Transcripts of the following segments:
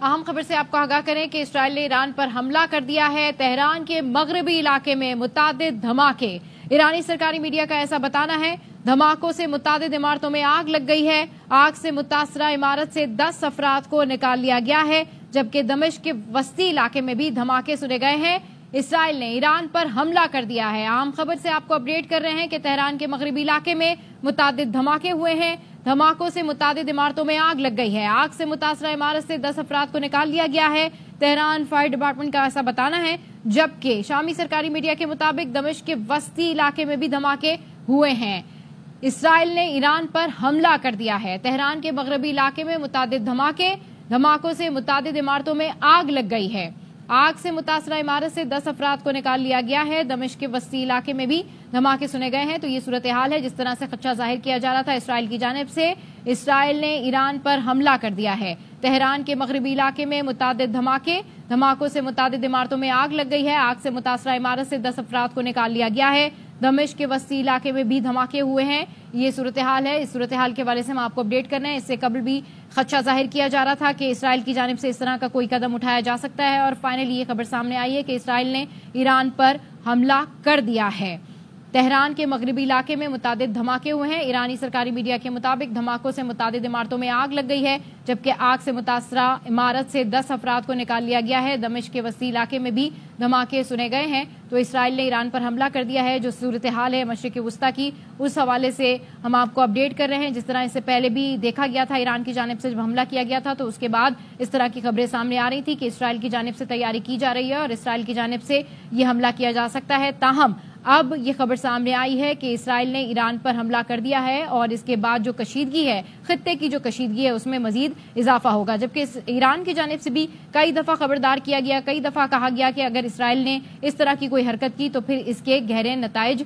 اہم خبر سے آپ کو آگاہ کریں کہ اسرائیل نے ایران پر حملہ کر دیا ہے۔ تہران کے مغربی علاقے میں متعدد دھماکے۔ ایرانی سرکاری میڈیا کا ایسا بتانا ہے، دھماکوں سے متعدد عمارتوں میں آگ لگ گئی ہے۔ آگ سے متاثرہ عمارت سے 10 افراد کو نکال لیا گیا ہے، جبکہ دمشق کے وسطی علاقے میں بھی دھماکے سنے گئے ہیں۔ اسرائیل نے ایران پر حملہ کر دیا ہے۔ اہم خبر سے آپ کو اپڈیٹ کر رہے ہیں کہ تہران کے مغربی علاقے میں متعدد دھماکے ہوئے ہیں۔ دھماکوں سے متعدد عمارتوں میں آگ لگ گئی ہے۔ آگ سے متاثرہ عمارت سے 10 افراد کو نکال لیا گیا ہے۔ تہران فائر ڈپارٹمنٹ کا ایسا بتانا ہے، جبکہ شامی سرکاری میڈیا کے مطابق دمشق کے وسطی علاقے میں بھی دھماکے ہوئے ہیں۔ اسرائیل نے ایران پر حملہ کر دیا ہے۔ تہران کے مغربی علاقے میں متعدد دھماکوں سے متعدد عمارتوں میں آگ لگ گئی ہے۔ آگ سے متاثرہ عمارت سے 10 افراد کو نکال لیا گیا ہے۔ دمشق کے وسطی علاقے میں بھی دھماکے سنے گئے ہیں۔ تو یہ صورتحال ہے جس طرح سے خدشہ ظاہر کیا جا رہا تھا اسرائیل کی جانب سے۔ اسرائیل نے ایران پر حملہ کر دیا ہے۔ تہران کے مغربی علاقے میں متعدد دھماکوں سے متعدد عمارتوں میں آگ لگ گئی ہے۔ آگ سے متاثرہ عمارت سے 10 افراد کو نکال لیا گیا ہے۔ دمشق کے وسطی علاقے میں بھی دھماکے ہوئے ہیں۔ یہ صورتحال ہے۔ اس صورتحال کے حوالے سے ہم آپ کو اپڈیٹ کر رہے ہیں۔ اس سے قبل بھی خدشہ ظاہر کیا جا رہا تھا کہ اسرائیل کی جانب سے اس طرح کا کوئی قدم اٹھایا جا سکتا ہے، اور فائنلی یہ خبر سامنے آئی ہے کہ اسرائیل نے ایران پر حملہ کر دیا ہے۔ تہران کے مغربی علاقے میں متعدد دھماکے ہوئے ہیں۔ ایرانی سرکاری میڈیا کے مطابق دھماکوں سے متعدد عمارتوں میں آگ لگ گئی ہے، جبکہ آگ سے متاثرہ عمارت سے 10 افراد کو نکال لیا گیا ہے۔ دمشق کے وسطی علاقے میں بھی دھماکے سنے گئے ہیں۔ تو اسرائیل نے ایران پر حملہ کر دیا ہے۔ جو صورتحال ہے مشرق وسطیٰ کی، اس حوالے سے ہم آپ کو اپڈیٹ کر رہے ہیں۔ جس طرح اس سے پہلے بھی دیکھا گیا تھا ایران کی جانب سے جب حملہ کیا گیا تھا، تو اس کے بعد اس طرح کی خبریں سامنے آ رہی تھی کہ اسرائیل کی جانب سے تیاری کی جا رہی ہے اور اسرائیل کی جانب سے یہ حملہ کیا جا سکتا ہے۔ تاہم اب یہ خبر سامنے آئی ہے کہ اسرائیل نے ایران پر حملہ کر دیا ہے، اور اس کے بعد جو کشیدگی ہے، خطے کی جو کشیدگی ہے، اس میں مزید اضافہ ہوگا۔ جبکہ ایران کی جانب سے بھی کئی دفعہ خبردار کیا گیا، کئی دفعہ کہا گیا کہ اگر اسرائیل نے اس طرح کی کوئی حرکت کی تو پھر اس کے گہرے نتائج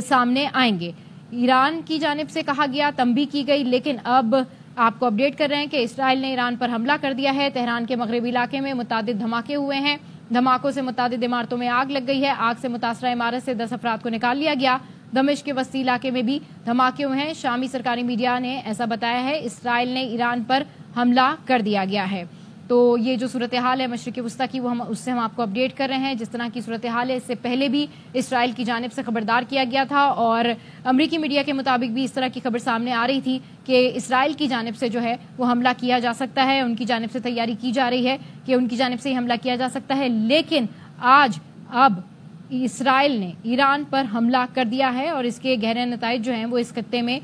سامنے آئیں گے۔ ایران کی جانب سے کہا گیا، تنبیہ کی گئی، لیکن اب آپ کو اپڈیٹ کر رہے ہیں کہ اسرائیل نے ایران پر حملہ کر دیا ہے۔ تہران کے مغربی علاقے میں متعدد دھماکے ہوئے ہیں۔ دھماکوں سے متعدد عمارتوں میں آگ لگ گئی ہے۔ آگ سے متاثرہ عمارت سے 10 افراد کو نکال لیا گیا۔ دمشق کے وسطی علاقے میں بھی دھماکے ہوئے ہیں۔ شامی سرکاری میڈیا نے ایسا بتایا ہے، اسرائیل نے ایران پر حملہ کر دیا گیا ہے۔ تو یہ جو صورتحال ہے مشرق وسطیٰ کی، وہ اس سے ہم آپ کو اپڈیٹ کر رہے ہیں۔ جس طرح کی صورتحال ہے، اس سے پہلے بھی اسرائیل کی جانب سے خبردار کیا گیا تھا، اور امریکی میڈیا کے مطابق بھی اس طرح کی خبر سامنے آ رہی تھی کہ اسرائیل کی جانب سے جو ہے وہ حملہ کیا جا سکتا ہے۔ ان کی جانب سے تیاری کی جا رہی ہے کہ ان کی جانب سے ہی حملہ کیا جا سکتا ہے، لیکن اب اسرائیل نے ایران پر حملہ کر دیا ہے، اور اس کے گہرے نتائج جو ہیں وہ اس خطے میں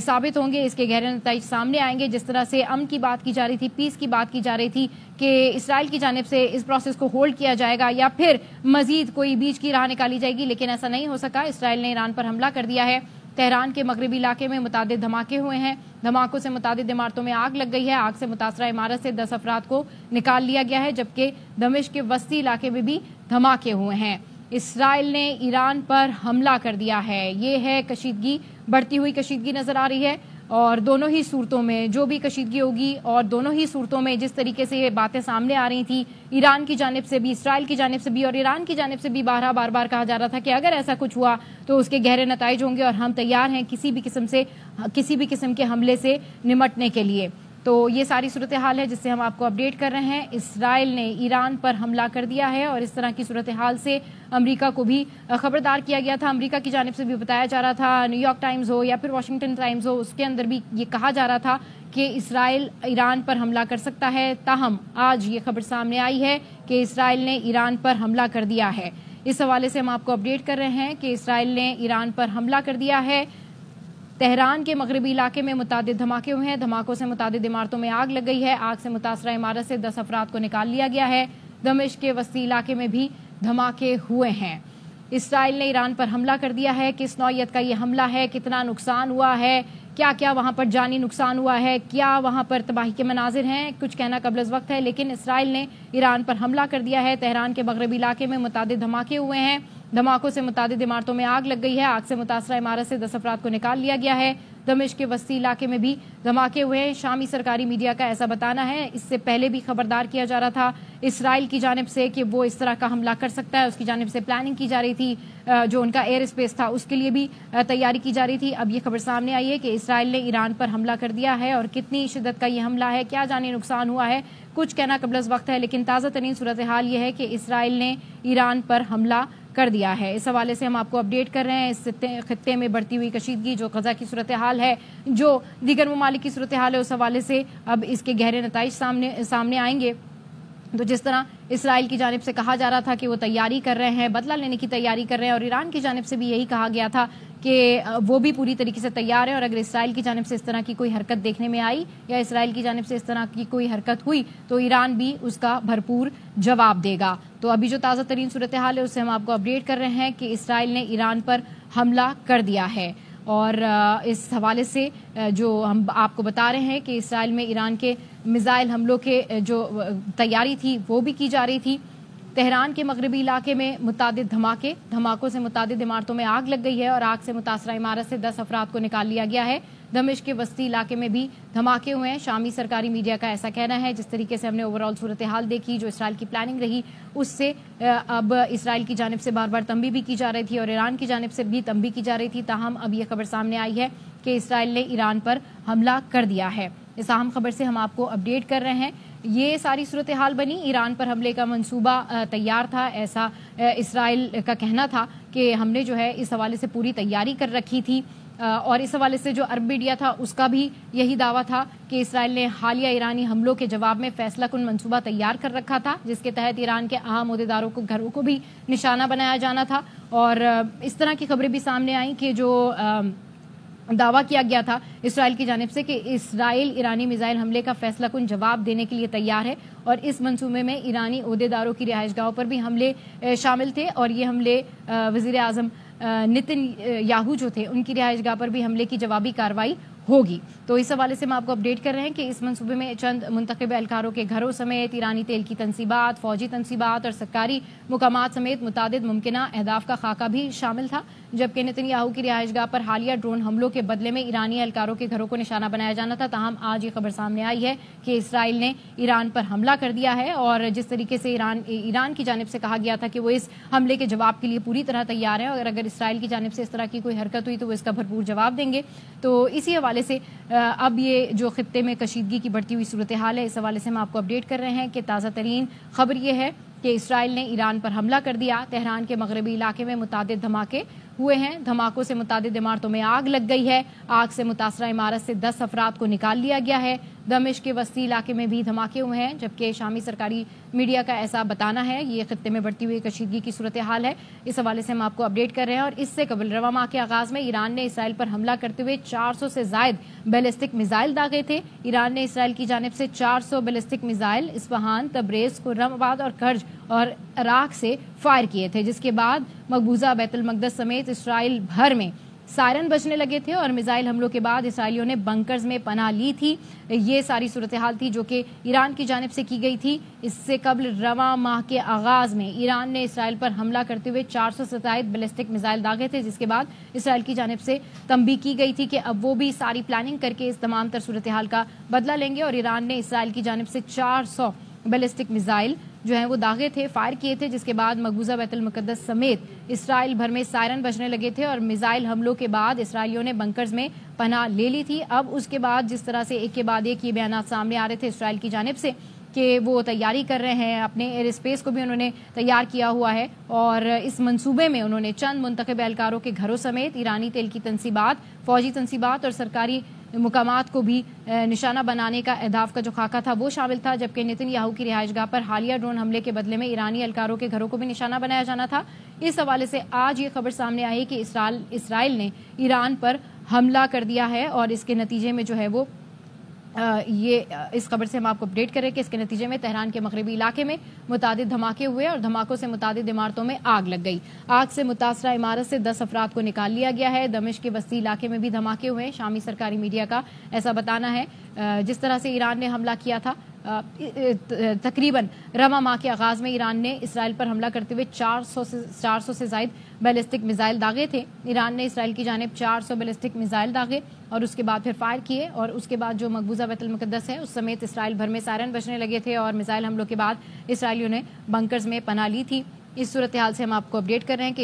ثابت ہوں گے۔ اس کے گہرے نتائج سامنے آئیں گے۔ جس طرح سے امن کی بات کی جا رہی تھی، پیس کی بات کی جا رہی تھی کہ اسرائیل کی جانب سے اس پروسیس کو ہولڈ کیا جائے گا یا پھر مزید کوئی بیچ کی راہ نکالی جائے گی، لیکن ایسا نہیں ہو سکا۔ اسرائیل نے ایران پر حملہ کر دیا ہے۔ تہران کے مغربی علاقے میں متعدد دھماکے ہوئے ہیں۔ دھماکوں سے متعدد عمارتوں میں آگ لگ گئی ہے۔ آگ سے متاثرہ عمارت سے 10 افراد کو نکال لیا گیا ہے، جبکہ دمشق کے وسطی علاقے میں بھی دھماکے ہوئے ہیں۔ اسرائیل نے ایران پر حملہ کر دیا ہے۔ یہ ہے کشیدگی، بڑھتی ہوئی کشیدگی نظر آ رہی ہے، اور دونوں ہی صورتوں میں جو بھی کشیدگی ہوگی، اور دونوں ہی صورتوں میں جس طریقے سے یہ باتیں سامنے آ رہی تھیں ایران کی جانب سے بھی، اسرائیل کی جانب سے بھی، اور ایران کی جانب سے بھی بار بار کہا جا رہا تھا کہ اگر ایسا کچھ ہوا تو اس کے گہرے نتائج ہوں گے، اور ہم تیار ہیں کسی بھی قسم کے حملے سے نمٹنے کے لیے۔ تو یہ ساری صورتحال ہے جس سے ہم آپ کو اپڈیٹ کر رہے ہیں۔ اسرائیل نے ایران پر حملہ کر دیا ہے، اور اس طرح کی صورتحال سے امریکہ کو بھی خبردار کیا گیا تھا۔ امریکہ کی جانب سے بھی بتایا جا رہا تھا، نیو یارک ٹائمز ہو یا پھر واشنگٹن ٹائمز ہو، اس کے اندر بھی یہ کہا جا رہا تھا کہ اسرائیل ایران پر حملہ کر سکتا ہے۔ تاہم آج یہ خبر سامنے آئی ہے کہ اسرائیل نے ایران پر حملہ کر دیا ہے۔ اس حوالے سے ہم آپ کو اپڈیٹ کر رہے ہیں کہ اسرائیل نے ایران پر حملہ کر دیا ہے۔ تہران کے مغربی علاقے میں متعدد دھماکے ہوئے ہیں۔ دھماکوں سے متعدد عمارتوں میں آگ لگ گئی ہے۔ آگ سے متاثرہ عمارت سے 10 افراد کو نکال لیا گیا ہے۔ دمشق کے وسطی علاقے میں بھی دھماکے ہوئے ہیں۔ اسرائیل نے ایران پر حملہ کر دیا ہے۔ کس نوعیت کا یہ حملہ ہے، کتنا نقصان ہوا ہے، کیا وہاں پر جانی نقصان ہوا ہے، کیا وہاں پر تباہی کے مناظر ہیں، کچھ کہنا قبل از وقت ہے، لیکن اسرائیل نے ایران پر حملہ کر دیا ہے۔ تہران کے مغربی علاقے میں متعدد دھماکے ہوئے ہیں۔ دھماکوں سے متعدد عمارتوں میں آگ لگ گئی ہے۔ آگ سے متاثرہ عمارت سے 10 افراد کو نکال لیا گیا ہے۔ دمشق کے وسطی علاقے میں بھی دھماکے ہوئے ہیں، شامی سرکاری میڈیا کا ایسا بتانا ہے۔ اس سے پہلے بھی خبردار کیا جا رہا تھا اسرائیل کی جانب سے کہ وہ اس طرح کا حملہ کر سکتا ہے، اس کی جانب سے پلاننگ کی جا رہی تھی، جو ان کا ایئر اسپیس تھا اس کے لیے بھی تیاری کی جا رہی تھی۔ اب یہ خبر سامنے آئی ہے کہ اسرائیل نے ایران پر حملہ کر دیا ہے، اور کتنی شدت کا یہ حملہ ہے، کیا جانے نقصان ہوا ہے، کچھ کہنا قبل از وقت ہے، لیکن تازہ ترین صورتحال یہ ہے کہ اسرائیل نے ایران پر حملہ کر دیا ہے۔ اس حوالے سے ہم آپ کو اپڈیٹ کر رہے ہیں، اس خطے میں بڑھتی ہوئی کشیدگی، جو غزہ کی صورتحال ہے، جو دیگر ممالک کی صورتحال ہے، اس حوالے سے اب اس کے گہرے نتائج سامنے آئیں گے۔ تو جس طرح اسرائیل کی جانب سے کہا جا رہا تھا کہ وہ تیاری کر رہے ہیں، بدلہ لینے کی تیاری کر رہے ہیں، اور ایران کی جانب سے بھی یہی کہا گیا تھا کہ وہ بھی پوری طریقے سے تیار ہے، اور اگر اسرائیل کی جانب سے اس طرح کی کوئی حرکت دیکھنے میں آئی یا اسرائیل کی جانب سے اس طرح کی کوئی حرکت ہوئی تو ایران بھی اس کا بھرپور جواب دے گا۔ تو ابھی جو تازہ ترین صورتحال ہے اس سے ہم آپ کو اپڈیٹ کر رہے ہیں کہ اسرائیل نے ایران پر حملہ کر دیا ہے، اور اس حوالے سے جو ہم آپ کو بتا رہے ہیں کہ اسرائیل میں ایران کے میزائل حملوں کے جو تیاری تھی وہ بھی کی جا رہی تھی۔ تہران کے مغربی علاقے میں متعدد دھماکوں سے متعدد عمارتوں میں آگ لگ گئی ہے، اور آگ سے متاثرہ عمارت سے 10 افراد کو نکال لیا گیا ہے۔ دمشق کے وسطی علاقے میں بھی دھماکے ہوئے ہیں، شامی سرکاری میڈیا کا ایسا کہنا ہے۔ جس طریقے سے ہم نے اوورآل صورتحال دیکھی، جو اسرائیل کی پلاننگ رہی، اس سے اب اسرائیل کی جانب سے بار بار تنبیہ بھی کی جا رہی تھی، اور ایران کی جانب سے بھی تنبیہ کی جا رہی تھی، تاہم اب یہ خبر سامنے آئی ہے کہ اسرائیل نے ایران پر حملہ کر دیا ہے۔ اس اہم خبر سے ہم آپ کو اپڈیٹ کر رہے ہیں۔ یہ ساری صورتحال بنی، ایران پر حملے کا منصوبہ تیار تھا، ایسا اسرائیل کا کہنا تھا کہ ہم نے جو ہے اس حوالے سے پوری تیاری کر رکھی تھی، اور اس حوالے سے جو عرب میڈیا تھا اس کا بھی یہی دعویٰ تھا کہ اسرائیل نے حالیہ ایرانی حملوں کے جواب میں فیصلہ کن منصوبہ تیار کر رکھا تھا، جس کے تحت ایران کے اہم عہدیداروں کو گھروں کو بھی نشانہ بنایا جانا تھا۔ اور اس طرح کی خبریں بھی سامنے آئیں کہ جو دعویٰ کیا گیا تھا اسرائیل کی جانب سے کہ اسرائیل ایرانی میزائل حملے کا فیصلہ کن جواب دینے کے لیے تیار ہے، اور اس منصوبے میں ایرانی عہدیداروں کی رہائش گاہوں پر بھی حملے شامل تھے، اور یہ حملے وزیر اعظم نتن یاہو جو تھے ان کی رہائش گاہ پر بھی حملے کی جوابی کارروائی ہوگی۔ تو اس حوالے سے ہم آپ کو اپڈیٹ کر رہے ہیں کہ اس منصوبے میں چند منتخب اہلکاروں کے گھروں سمیت ایرانی تیل کی تنصیبات، فوجی تنصیبات اور سرکاری مقامات سمیت متعدد ممکنہ اہداف کا خاکہ بھی شامل تھا، جبکہ نتن یاہو کی رہائش گاہ پر حالیہ ڈرون حملوں کے بدلے میں ایرانی اہلکاروں کے گھروں کو نشانہ بنایا جانا تھا۔ تاہم آج یہ خبر سامنے آئی ہے کہ اسرائیل نے ایران پر حملہ کر دیا ہے، اور جس طریقے سے ایران کی جانب سے کہا گیا تھا کہ وہ اس حملے کے جواب کے لیے پوری طرح تیار ہے، اور اگر اسرائیل کی جانب سے اس طرح کی کوئی حرکت ہوئی تو وہ اس کا بھرپور جواب دیں گے۔ تو اسی حوالے سے اب یہ جو خطے میں کشیدگی کی بڑھتی ہوئی صورتحال ہے، اس حوالے سے ہم آپ کو اپڈیٹ کر رہے ہیں کہ تازہ ترین خبر یہ ہے کہ اسرائیل نے ایران پر حملہ کر دیا۔ تہران کے مغربی علاقے میں متعدد دھماکے ہوئے ہیں، دھماکوں سے متعدد عمارتوں میں آگ لگ گئی ہے، آگ سے متاثرہ عمارت سے 10 افراد کو نکال لیا گیا ہے۔ دمشق کے وسطی علاقے میں بھی دھماکے ہوئے ہیں، جبکہ شامی سرکاری میڈیا کا ایسا بتانا ہے یہ خطے میں بڑھتی ہوئی کشیدگی کی صورتحال ہے۔ اس حوالے سے ہم آپ کو اپڈیٹ کر رہے ہیں، اور اس سے قبل رواں ماہ کے آغاز میں ایران نے اسرائیل پر حملہ کرتے ہوئے 400 سے زائد بیلسٹک میزائل داغے تھے۔ ایران نے اسرائیل کی جانب سے 400 بیلسٹک میزائل اصفہان، تبریز، خرم آباد اور کرج اور عراق سے فائر کیے تھے، جس کے بعد مقبوضہ بیت المقدس سمیت اسرائیل بھر میں سائرن بجنے لگے تھے، اور میزائل حملوں کے بعد اسرائیلیوں نے بنکرز میں پناہ لی تھی۔ یہ ساری صورتحال تھی جو کہ ایران کی جانب سے کی گئی تھی۔ اس سے قبل رواں ماہ کے آغاز میں ایران نے اسرائیل پر حملہ کرتے ہوئے 400 سے زائد بیلسٹک میزائل داغے تھے، جس کے بعد اسرائیل کی جانب سے تنبیہ کی گئی تھی کہ اب وہ بھی ساری پلاننگ کر کے اس تمام تر صورتحال کا بدلہ لیں گے، اور ایران نے اسرائیل کی جانب سے 400 بیلسٹک میزائل جو ہیں وہ داغے تھے، فائر کیے تھے، جس کے بعد مقبوضہ بیت المقدس سمیت اسرائیل بھر میں سائرن بجنے لگے تھے، اور میزائل حملوں کے بعد اسرائیلیوں نے بنکرز میں پناہ لے لی تھی۔ اب اس کے بعد جس طرح سے ایک کے بعد ایک یہ بیانات سامنے آ رہے تھے اسرائیل کی جانب سے کہ وہ تیاری کر رہے ہیں، اپنے ایئر اسپیس کو بھی انہوں نے تیار کیا ہوا ہے، اور اس منصوبے میں انہوں نے چند منتخب اہلکاروں کے گھروں سمیت ایرانی تیل کی تنصیبات، فوجی تنصیبات اور سرکاری مقامات کو بھی نشانہ بنانے کا اہداف کا جو خاکہ تھا وہ شامل تھا، جبکہ نتن یاہو کی رہائش گاہ پر حالیہ ڈرون حملے کے بدلے میں ایرانی اہلکاروں کے گھروں کو بھی نشانہ بنایا جانا تھا۔ اس حوالے سے آج یہ خبر سامنے آئی کہ اسرائیل نے ایران پر حملہ کر دیا ہے، اور اس کے نتیجے میں جو ہے وہ اس خبر سے ہم آپ کو اپڈیٹ کریں کہ اس کے نتیجے میں تہران کے مغربی علاقے میں متعدد دھماکے ہوئے، اور دھماکوں سے متعدد عمارتوں میں آگ لگ گئی۔ آگ سے متاثرہ عمارت سے 10 افراد کو نکال لیا گیا ہے۔ دمشق کے وسطی علاقے میں بھی دھماکے ہوئے ہیں، شامی سرکاری میڈیا کا ایسا بتانا ہے۔ جس طرح سے ایران نے حملہ کیا تھا تقریباً رواں ماہ کے آغاز میں ایران نے اسرائیل پر حملہ کرتے ہوئے 400 سے زائد بیلسٹک میزائل داغے تھے۔ ایران نے اسرائیل کی جانب 400 بیلسٹک میزائل داغے اور اس کے بعد پھر فائر کیے، اور اس کے بعد جو مقبوضہ بیت المقدس ہے اس سمیت اسرائیل بھر میں سائرن بجنے لگے تھے، اور میزائل حملوں کے بعد اسرائیلیوں نے بنکرز میں پناہ لی تھی۔ اس صورتحال سے ہم آپ کو اپڈیٹ کر رہے ہیں کہ